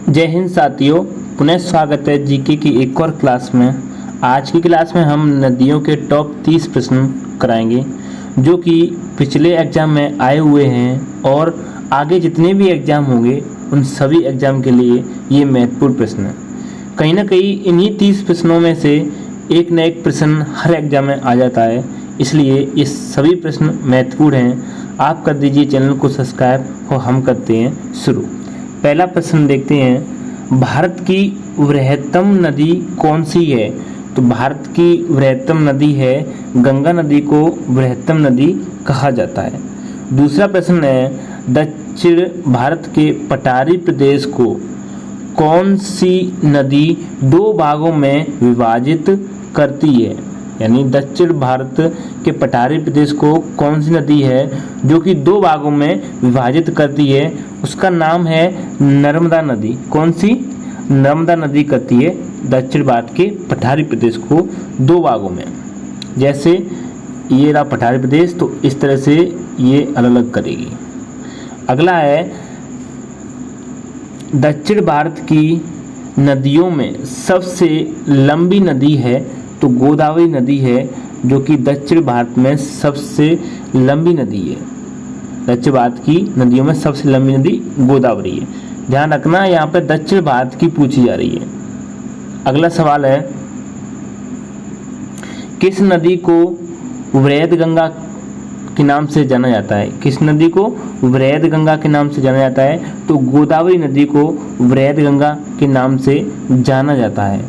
जय हिंद साथियों, पुनः स्वागत है जीके की एक और क्लास में। आज की क्लास में हम नदियों के टॉप 30 प्रश्न कराएंगे जो कि पिछले एग्ज़ाम में आए हुए हैं और आगे जितने भी एग्ज़ाम होंगे उन सभी एग्ज़ाम के लिए ये महत्वपूर्ण प्रश्न है। कहीं ना कहीं इन्हीं 30 प्रश्नों में से एक न एक प्रश्न हर एग्ज़ाम में आ जाता है, इसलिए ये सभी प्रश्न महत्वपूर्ण हैं। आप कर दीजिए चैनल को सब्सक्राइब और हम करते हैं शुरू। पहला प्रश्न देखते हैं, भारत की वृहत्तम नदी कौन सी है? तो भारत की वृहत्तम नदी है गंगा नदी को वृहत्तम नदी कहा जाता है। दूसरा प्रश्न है, दक्षिण भारत के पठारी प्रदेश को कौन सी नदी दो भागों में विभाजित करती है? यानी दक्षिण भारत के पठारी प्रदेश को कौन सी नदी है जो कि दो भागों में विभाजित करती है? उसका नाम है नर्मदा नदी। कौन सी? नर्मदा नदी करती है दक्षिण भारत के पठारी प्रदेश को दो भागों में। जैसे ये रहा पठारी प्रदेश, तो इस तरह से ये अलग अलग करेगी। अगला है, दक्षिण भारत की नदियों में सबसे लंबी नदी है तो गोदावरी नदी है जो कि दक्षिण भारत में सबसे लंबी नदी है। दक्षिण भारत की नदियों में सबसे लंबी नदी गोदावरी है। ध्यान रखना, यहाँ पे दक्षिण भारत की पूछी जा रही है। अगला सवाल है, किस नदी को वृहद गंगा के नाम से जाना जाता है? किस नदी को वृहद गंगा के नाम से जाना जाता है? तो गोदावरी नदी को वृहद गंगा के नाम से जाना जाता है।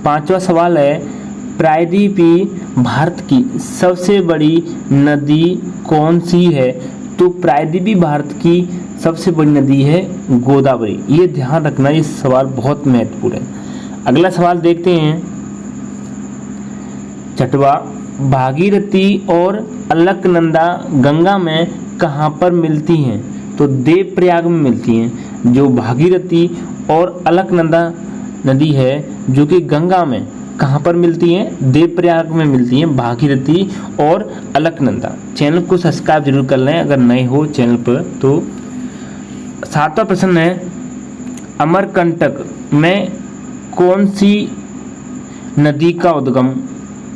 पांचवा सवाल है, प्रायद्वीपीय भारत की सबसे बड़ी नदी कौन सी है? तो प्रायद्वीपीय भारत की सबसे बड़ी नदी है गोदावरी। ये ध्यान रखना, ये सवाल बहुत महत्वपूर्ण है। अगला सवाल देखते हैं, छठवा, भागीरथी और अलकनंदा गंगा में कहाँ पर मिलती हैं? तो देवप्रयाग में मिलती हैं। जो भागीरथी और अलकनंदा नदी है जो कि गंगा में कहाँ पर मिलती हैं? देवप्रयाग में मिलती हैं भागीरथी और अलकनंदा। चैनल को सब्सक्राइब जरूर कर लें अगर नए हो चैनल पर। तो सातवां प्रश्न है, अमरकंटक में कौन सी नदी का उद्गम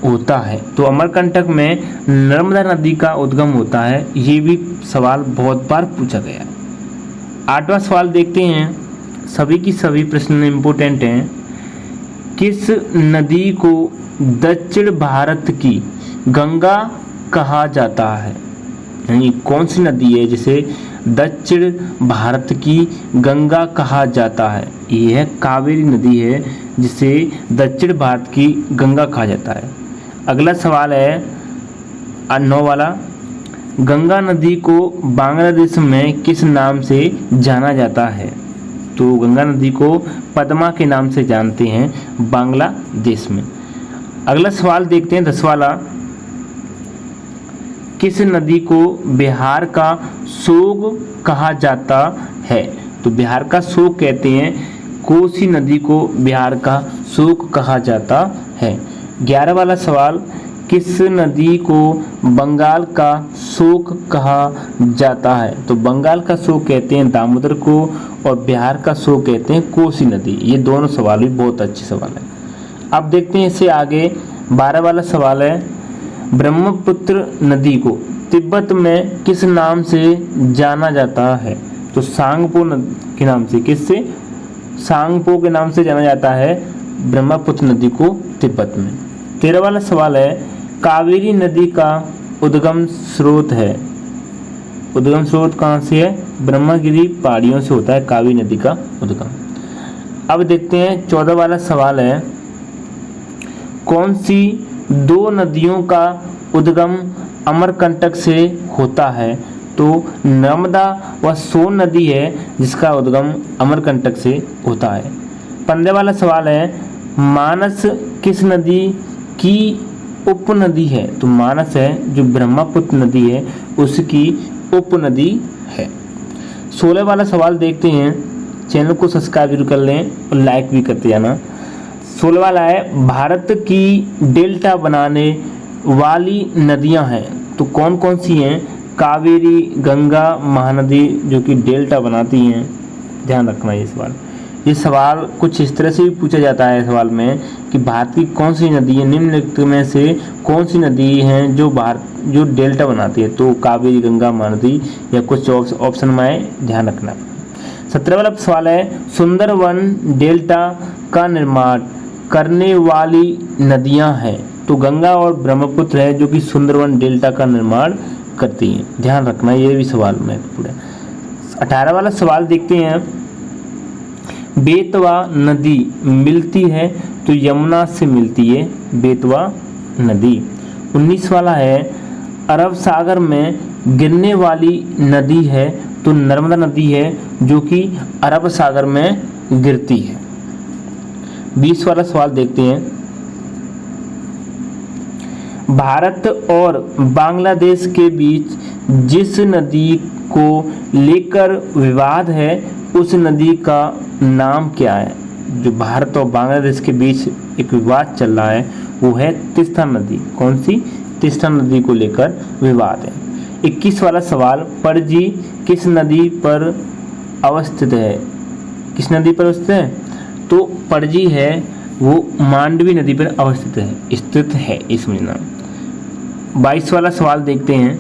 होता है? तो अमरकंटक में नर्मदा नदी का उद्गम होता है। ये भी सवाल बहुत बार पूछा गया है। आठवां सवाल देखते हैं, सभी की सभी प्रश्न इम्पोर्टेंट हैं। किस नदी को दक्षिण भारत की गंगा कहा जाता है? यानी कौन सी नदी है जिसे दक्षिण भारत की गंगा कहा जाता है? ये है कावेरी नदी है जिसे दक्षिण भारत की गंगा कहा जाता है। अगला सवाल है 9 वाला, गंगा नदी को बांग्लादेश में किस नाम से जाना जाता है? तो गंगा नदी को पद्मा के नाम से जानते हैं बांग्लादेश में। अगला सवाल देखते हैं 10 वाला, किस नदी को बिहार का शोक कहा जाता है? तो बिहार का शोक कहते हैं कोसी नदी को बिहार का शोक कहा जाता है। 11 वाला सवाल, किस नदी को बंगाल का शोक कहा जाता है? तो बंगाल का शोक कहते हैं दामोदर को और बिहार का शोक कहते हैं कोसी नदी। ये दोनों सवाल भी बहुत अच्छे सवाल है। अब देखते हैं इससे आगे 12 वाला सवाल है, ब्रह्मपुत्र नदी को तिब्बत में किस नाम से जाना जाता है? तो सांगपो के नाम से, किससे? सांगपो के नाम से जाना जाता है ब्रह्मपुत्र नदी को तिब्बत में। 13 वाला सवाल है, कावेरी नदी का उद्गम स्रोत है। उद्गम स्रोत कहाँ से है? ब्रह्मगिरी पहाड़ियों से होता है कावेरी नदी का उद्गम। अब देखते हैं 14 वाला सवाल है, कौन सी दो नदियों का उद्गम अमरकंटक से होता है? तो नर्मदा व सोन नदी है जिसका उद्गम अमरकंटक से होता है। 15 वाला सवाल है, मानस किस नदी की उपनदी है? तो मानस है जो ब्रह्मपुत्र नदी है उसकी उपनदी है। 16 वाला सवाल देखते हैं, चैनल को सब्सक्राइब जरूर कर लें और लाइक भी करते जाना। 16 वाला है, भारत की डेल्टा बनाने वाली नदियां हैं। तो कौन कौन सी हैं? कावेरी, गंगा, महानदी जो कि डेल्टा बनाती हैं। ध्यान रखना ये सवाल। ये सवाल कुछ इस तरह से भी पूछा जाता है सवाल में कि भारत की कौन सी नदी है, निम्नलिखित में से कौन सी नदी है जो डेल्टा बनाती है, तो कावेरी, गंगा, महानदी या कुछ ऑप्शन में ध्यान रखना। 17 वाला सवाल है, सुंदरवन डेल्टा का निर्माण करने वाली नदियां हैं, तो गंगा और ब्रह्मपुत्र है जो कि सुंदरवन डेल्टा का निर्माण करती हैं, ध्यान रखना ये भी सवाल महत्वपूर्ण है। 18 वाला सवाल देखते हैं, बेतवा नदी मिलती है तो यमुना से मिलती है बेतवा नदी। 19 वाला है, अरब सागर में गिरने वाली नदी है तो नर्मदा नदी है जो कि अरब सागर में गिरती है। 20 वाला सवाल देखते हैं, भारत और बांग्लादेश के बीच जिस नदी को लेकर विवाद है उस नदी का नाम क्या है। जो भारत और बांग्लादेश के बीच एक विवाद चल रहा है वो है तीस्ता नदी। कौन सी? तीस्ता नदी को लेकर विवाद है। 21 वाला सवाल, पणजी किस नदी पर अवस्थित है? किस नदी पर अवस्थित है? तो पणजी है वो मांडवी नदी पर अवस्थित है, स्थित है इसमें नाम। 22 वाला सवाल देखते हैं,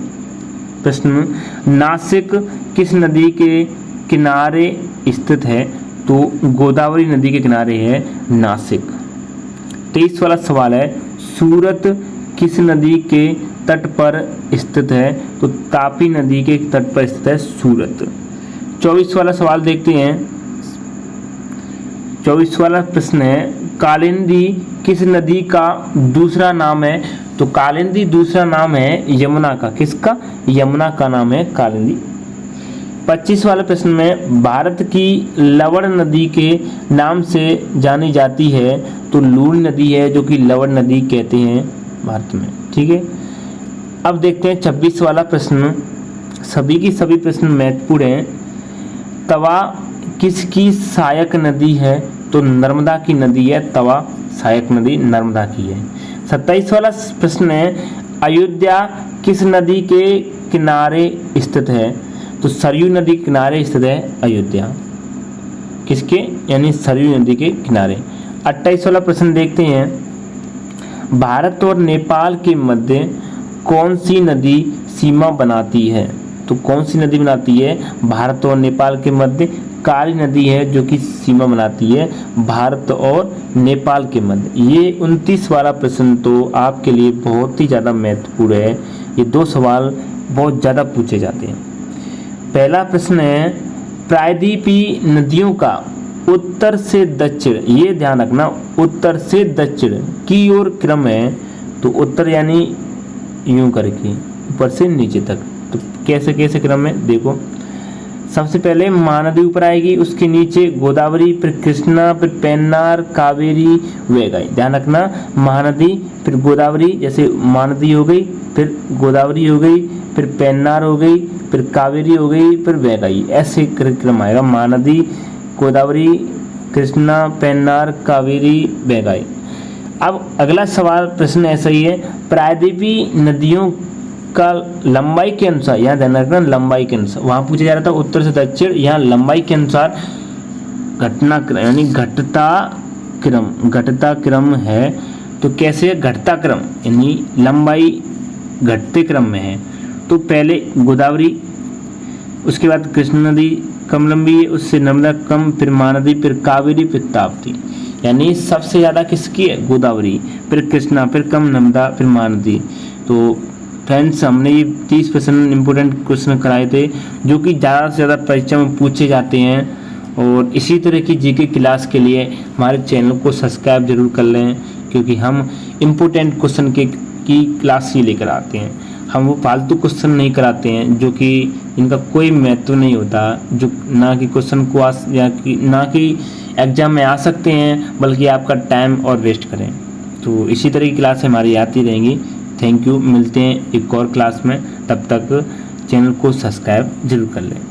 प्रश्न, नासिक किस नदी के किनारे स्थित है? तो गोदावरी नदी के किनारे है नासिक। 23 वाला सवाल है, सूरत किस नदी के तट पर स्थित है? तो तापी नदी के तट पर स्थित है सूरत। 24 वाला सवाल देखते हैं, 24 वाला प्रश्न है, कालिंदी किस नदी का दूसरा नाम है? तो कालिंदी दूसरा नाम है यमुना का। किसका? यमुना का नाम है कालिंदी। 25 वाले प्रश्न में, भारत की लवण नदी के नाम से जानी जाती है तो लूणी नदी है जो कि लवण नदी कहते हैं भारत में। ठीक है, अब देखते हैं 26 वाला प्रश्न। सभी की सभी प्रश्न महत्वपूर्ण हैं। तवा किसकी सहायक नदी है? तो नर्मदा की नदी है तवा, सहायक नदी नर्मदा की है। 27 वाला प्रश्न है, अयोध्या किस नदी के किनारे स्थित है? तो सरयू नदी के किनारे स्थित है अयोध्या। किसके? यानी सरयू नदी के किनारे। 28 वाला प्रश्न देखते हैं, भारत और नेपाल के मध्य कौन सी नदी सीमा बनाती है? तो कौन सी नदी बनाती है भारत और नेपाल के मध्य? काली नदी है जो कि सीमा बनाती है भारत और नेपाल के मध्य। ये 29 वाला प्रश्न तो आपके लिए बहुत ही ज़्यादा महत्वपूर्ण है। ये दो सवाल बहुत ज़्यादा पूछे जाते हैं। पहला प्रश्न है, प्रायद्वीपीय नदियों का उत्तर से दक्षिण, ये ध्यान रखना, उत्तर से दक्षिण की ओर क्रम है। तो उत्तर यानी यूं करके ऊपर से नीचे तक, तो कैसे कैसे क्रम है देखो। सबसे पहले महानदी ऊपर आएगी, उसके नीचे गोदावरी, फिर कृष्णा, फिर पेन्नार, कावेरी, वैगाई। ध्यान रखना, महानदी फिर गोदावरी, जैसे महानदी हो गई, फिर गोदावरी हो गई, फिर पेन्नार हो गई, फिर कावेरी हो गई, फिर वैगाई, ऐसे क्रम आएगा। महानदी, गोदावरी, कृष्णा, पेन्नार, कावेरी, वैगाई। अब अगला सवाल प्रश्न ऐसा ही है, प्रायद्वीपीय नदियों का लंबाई के अनुसार, यहाँ ध्यान रखना लंबाई के अनुसार, वहाँ पूछा जा रहा था उत्तर से दक्षिण, यहाँ लंबाई के अनुसार घटनाक्रम यानी घटता क्रम है। तो कैसे? घटता क्रम यानी लंबाई घटते क्रम में है। तो पहले गोदावरी, उसके बाद कृष्णा नदी कम लंबी है, उससे नर्मदा कम, फिर महानदी, फिर कावेरी, फिर ताप्ती। यानी सबसे ज़्यादा किसकी है? गोदावरी, फिर कृष्णा, फिर कम नर्मदा, फिर महानदी। तो फ्रेंड्स, हमने ये 30 प्रश्न इंपोर्टेंट क्वेश्चन कराए थे जो कि ज़्यादा से ज़्यादा परीक्षा में पूछे जाते हैं। और इसी तरह की जीके क्लास के लिए हमारे चैनल को सब्सक्राइब जरूर कर लें, क्योंकि हम इम्पोर्टेंट क्वेश्चन की क्लास ही लेकर आते हैं। हम वो फालतू क्वेश्चन नहीं कराते हैं जो कि इनका कोई महत्व नहीं होता, जो ना कि क्वेश्चन को ना कि एग्जाम में आ सकते हैं, बल्कि आपका टाइम और वेस्ट करें। तो इसी तरह की क्लास हमारी आती रहेंगी। थैंक यू, मिलते हैं एक और क्लास में, तब तक चैनल को सब्सक्राइब जरूर कर लें।